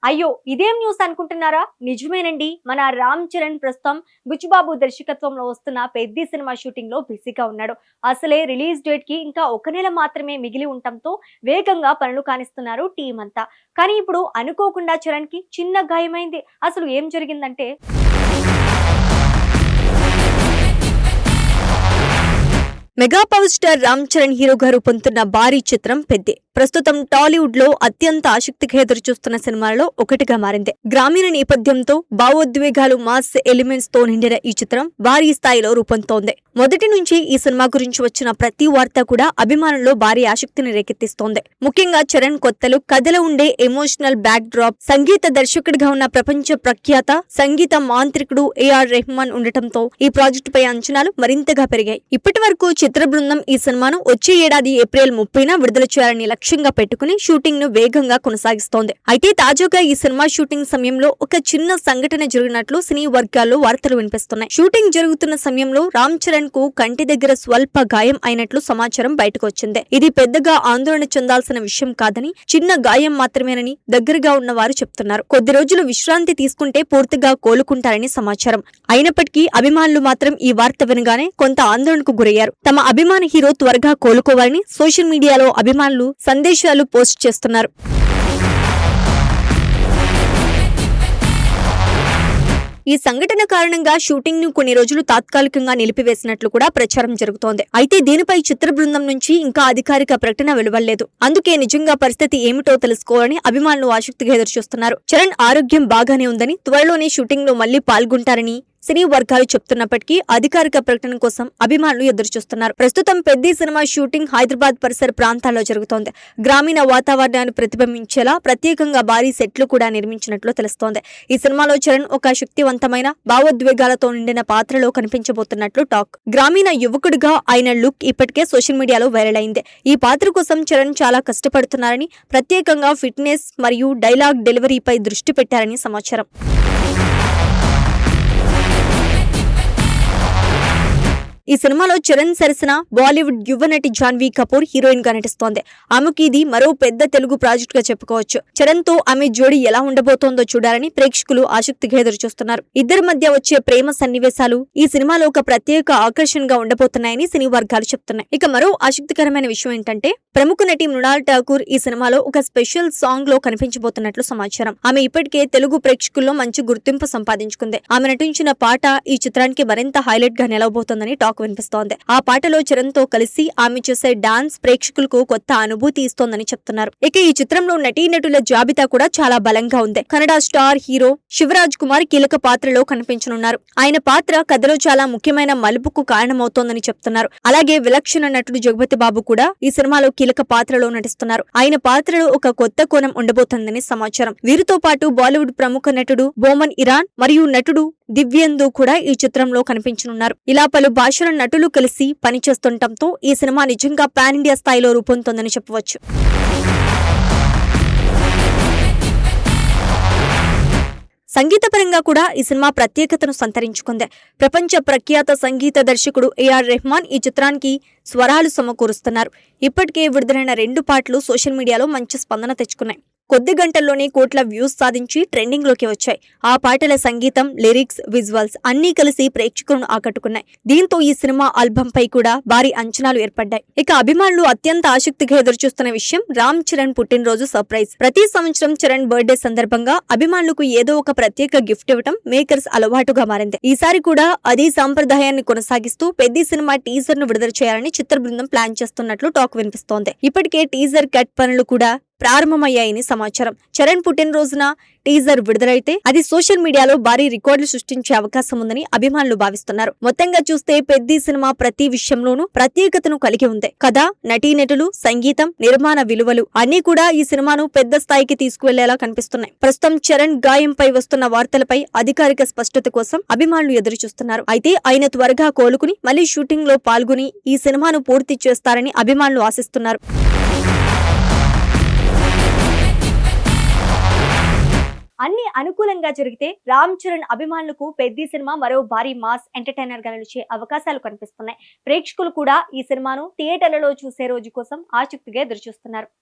అయ్యో ఇదేం న్యూస్ అనుకుంటున్నారా? నిజమేనండి. మన రామ్ చరణ్ ప్రస్తుతం బుచ్చిబాబు దర్శకత్వంలో వస్తున్న పెద్ది సినిమా షూటింగ్ లో బిజీగా ఉన్నాడు. అసలే రిలీజ్ డేట్ కి ఇంకా ఒక నెల మాత్రమే మిగిలి ఉండటంతో వేగంగా పనులు కానిస్తున్నారు టీం అంతా. కానీ ఇప్పుడు అనుకోకుండా చరణ్ కి చిన్న గాయమైంది. అసలు ఏం జరిగిందంటే mega power star Ram Charan హీరోగా రూపొందుతున్న భారీ చిత్రం పెద్ది ప్రస్తుతం టాలీవుడ్ లో అత్యంత ఆసక్తిగా ఎదురుచూస్తున్న సినిమాలలో ఒకటిగా మారింది. గ్రామీణ నేపథ్యంతో భావోద్వేగాలు మాస్ ఎలిమెంట్స్ తో నిండిన ఈ చిత్రం భారీ స్థాయిలో రూపొందుతోంది. మొదటి నుంచి ఈ సినిమా గురించి వచ్చిన ప్రతి వార్త కూడా అభిమానుల్లో భారీ ఆసక్తిని రేకెత్తిస్తోంది. ముఖ్యంగా చరణ్ కొత్తలు, కథలో ఉండే ఎమోషనల్ బ్యాక్ డ్రాప్, సంగీత దర్శకుడిగా ఉన్న ప్రపంచ ప్రఖ్యాత సంగీత మాంత్రికుడు ఏఆర్ రెహమాన్ ఉండటంతో ఈ ప్రాజెక్టుపై అంచనాలు మరింతగా పెరిగాయి. ఇప్పటి వరకు చిత్ర బృందం ఈ సినిమాను వచ్చే ఏడాది ఏప్రిల్ 30న విడుదల చేయాలని లక్ష్యంగా పెట్టుకుని షూటింగ్ ను వేగంగా కొనసాగిస్తోంది. అయితే తాజాగా ఈ సినిమా షూటింగ్ సమయంలో ఒక చిన్న సంఘటన జరిగినట్లు సినీ వర్గాల్లో వార్తలు వినిపిస్తున్నాయి. షూటింగ్ జరుగుతున్న సమయంలో రామ్ చరణ్ కు కంటి దగ్గర స్వల్ప గాయం అయినట్లు సమాచారం బయటకు వచ్చింది. ఇది పెద్దగా ఆందోళన చెందాల్సిన విషయం కాదని, చిన్న గాయం మాత్రమేనని దగ్గరగా ఉన్న వారు చెప్తున్నారు. కొద్ది రోజులు విశ్రాంతి తీసుకుంటే పూర్తిగా కోలుకుంటారని సమాచారం. అయినప్పటికీ అభిమానులు మాత్రం ఈ వార్త వినగానే కొంత ఆందోళనకు గురయ్యారు. తమ అభిమాన హీరో త్వరగా కోలుకోవాలని సోషల్ మీడియాలో అభిమానులు సందేశాలు పోస్ట్ చేస్తున్నారు. ఈ సంఘటన కారణంగా షూటింగ్ ను కొన్ని రోజులు తాత్కాలికంగా నిలిపివేసినట్లు కూడా ప్రచారం జరుగుతోంది. అయితే దీనిపై చిత్ర బృందం నుంచి ఇంకా అధికారిక ప్రకటన వెలువడలేదు. అందుకే నిజంగా పరిస్థితి ఏమిటో తెలుసుకోవాలని అభిమానులు ఆసక్తిగా ఎదురుచూస్తున్నారు. చరణ్ ఆరోగ్యం బాగానే ఉందని, త్వరలోనే షూటింగ్ లో మళ్లీ పాల్గొంటారని సినీ వర్గాలు చెప్తున్నప్పటికీ అధికారిక ప్రకటన కోసం అభిమానులు ఎదురుచూస్తున్నారు. ప్రస్తుతం పెద్ది సినిమా షూటింగ్ హైదరాబాద్ పరిసర ప్రాంతాల్లో జరుగుతోంది. గ్రామీణ వాతావరణాన్ని ప్రతిబింబించేలా ప్రత్యేకంగా భారీ సెట్లు కూడా నిర్మించినట్లు తెలుస్తోంది. ఈ సినిమాలో చరణ్ ఒక శక్తివంతమైన భావోద్వేగాలతో నిండిన పాత్రలో కనిపించబోతున్నట్లు టాక్. గ్రామీణ యువకుడిగా ఆయన లుక్ ఇప్పటికే సోషల్ మీడియాలో వైరల్ అయింది. ఈ పాత్ర కోసం చరణ్ చాలా కష్టపడుతున్నారని, ప్రత్యేకంగా ఫిట్నెస్ మరియు డైలాగ్ డెలివరీపై దృష్టి పెట్టారని సమాచారం. ఈ సినిమాలో చరణ్ సరసన బాలీవుడ్ యువ నటి జాన్వీ కపూర్ హీరోయిన్ గా నటిస్తోంది. ఆమెకి ఇది మరో పెద్ద తెలుగు ప్రాజెక్ట్ గా చెప్పుకోవచ్చు. చరణ్ తో ఆమె జోడీ ఎలా ఉండబోతోందో చూడాలని ప్రేక్షకులు ఆసక్తిగా ఎదురుచూస్తున్నారు. ఇద్దరి మధ్య వచ్చే ప్రేమ సన్నివేశాలు ఈ సినిమాలో ఒక ప్రత్యేక ఆకర్షణగా ఉండబోతున్నాయని సినీ వర్గాలు చెప్తున్నాయి. ఇక మరో ఆసక్తికరమైన విషయం ఏంటంటే, ప్రముఖ నటి మృణాల్ ఠాకూర్ ఈ సినిమాలో ఒక స్పెషల్ సాంగ్ లో కనిపించబోతున్నట్లు సమాచారం. ఆమె ఇప్పటికే తెలుగు ప్రేక్షకుల్లో మంచి గుర్తింపు సంపాదించుకుంది. ఆమె నటించిన పాట ఈ చిత్రానికి మరింత హైలైట్ గా నిలవబోతోందని టాక్ వినిపిస్తోంది. ఆ పాటలో చరణ్ తో కలిసి ఆమె చేసే డాన్స్ ప్రేక్షకులకు కొత్త అనుభూతి ఇస్తోందని చెప్తున్నారు. ఇక ఈ చిత్రంలో నటీనటుల జాబితా కూడా చాలా బలంగా ఉంది. కన్నడ స్టార్ హీరో శివరాజ్ కుమార్ కీలక పాత్రలో కనిపించనున్నారు. ఆయన పాత్ర కథలో చాలా ముఖ్యమైన మలుపుకు కారణమవుతోందని చెప్తున్నారు. అలాగే విలక్షణ నటుడు జగపతి బాబు కూడా ఈ సినిమాలో కీలక పాత్రలో నటిస్తున్నారు. ఆయన పాత్రలో ఒక కొత్త కోణం ఉండబోతోందని సమాచారం. వీరితో పాటు బాలీవుడ్ ప్రముఖ నటుడు బోమన్ ఇరాన్ మరియు నటుడు దివ్యేందు కూడా ఈ చిత్రంలో కనిపించనున్నారు. ఇలా పలు భాషల నటులు కలిసి పనిచేస్తుండటంతో ఈ సినిమా నిజంగా పాన్ ఇండియా స్థాయిలో రూపొందుతోందని చెప్పవచ్చు. సంగీతపరంగా కూడా ఈ సినిమా ప్రత్యేకతను సంతరించుకుంది. ప్రపంచ ప్రఖ్యాత సంగీత దర్శకుడు ఏఆర్ రెహమాన్ ఈ చిత్రానికి స్వరాలు సమకూరుస్తున్నారు. ఇప్పటికే విడుదలైన 2 పాటలు సోషల్ మీడియాలో మంచి స్పందన తెచ్చుకున్నాయి. కొద్ది గంటల్లోనే కోట్ల వ్యూస్ సాధించి ట్రెండింగ్ లోకి వచ్చాయి. ఆ పాటల సంగీతం, లిరిక్స్, విజువల్స్ అన్నీ కలిసి ప్రేక్షకులను ఆకట్టుకున్నాయి. దీంతో ఈ సినిమా ఆల్బమ్ పై కూడా భారీ అంచనాలు ఏర్పడ్డాయి. ఇక అభిమానులు అత్యంత ఆసక్తిగా ఎదురుచూస్తున్న విషయం రామ్ చరణ్ పుట్టినరోజు సర్ప్రైజ్. ప్రతి సంవత్సరం చరణ్ బర్త్డే సందర్భంగా అభిమానులకు ఏదో ఒక ప్రత్యేక గిఫ్ట్ ఇవ్వడం మేకర్స్ అలవాటుగా మారింది. ఈసారి కూడా అదే సాంప్రదాయాన్ని కొనసాగిస్తూ పెద్ది సినిమా టీజర్ ను విడుదల చేయాలని చిత్ర బృందం ప్లాన్ చేస్తున్నట్లు టాక్ వినిపిస్తోంది. ఇప్పటికే టీజర్ కట్ పనులు కూడా ప్రారంభమయ్యాయని సమాచారం. చరణ్ పుట్టినరోజున టీజర్ విడుదలైతే అది సోషల్ మీడియాలో భారీ రికార్డులు సృష్టించే అవకాశం ఉందని అభిమానులు భావిస్తున్నారు. మొత్తంగా చూస్తే పెద్ది సినిమా ప్రతి విషయంలోనూ ప్రత్యేకతను కలిగి ఉంది. కథ, నటీనటులు, సంగీతం, నిర్మాణ విలువలు అన్నీ కూడా ఈ సినిమాను పెద్ద స్థాయికి తీసుకువెళ్లేలా కనిపిస్తున్నాయి. ప్రస్తుతం చరణ్ గాయంపై వస్తున్న వార్తలపై అధికారిక స్పష్టత కోసం అభిమానులు ఎదురు చూస్తున్నారు. అయితే ఆయన త్వరగా కోలుకుని మళ్లీ షూటింగ్ లో పాల్గొని ఈ సినిమాను పూర్తి చేస్తారని అభిమానులు ఆశిస్తున్నారు. అన్ని అనుకూలంగా జరిగితే రామ్ చరణ్ అభిమానులకు పెద్ది సినిమా మరో భారీ మాస్ ఎంటర్టైనర్ గా నిలిచే అవకాశాలు కనిపిస్తున్నాయి. ప్రేక్షకులు కూడా ఈ సినిమాను థియేటర్లలో చూసే రోజు కోసం ఆసక్తిగా ఎదురుచూస్తున్నారు.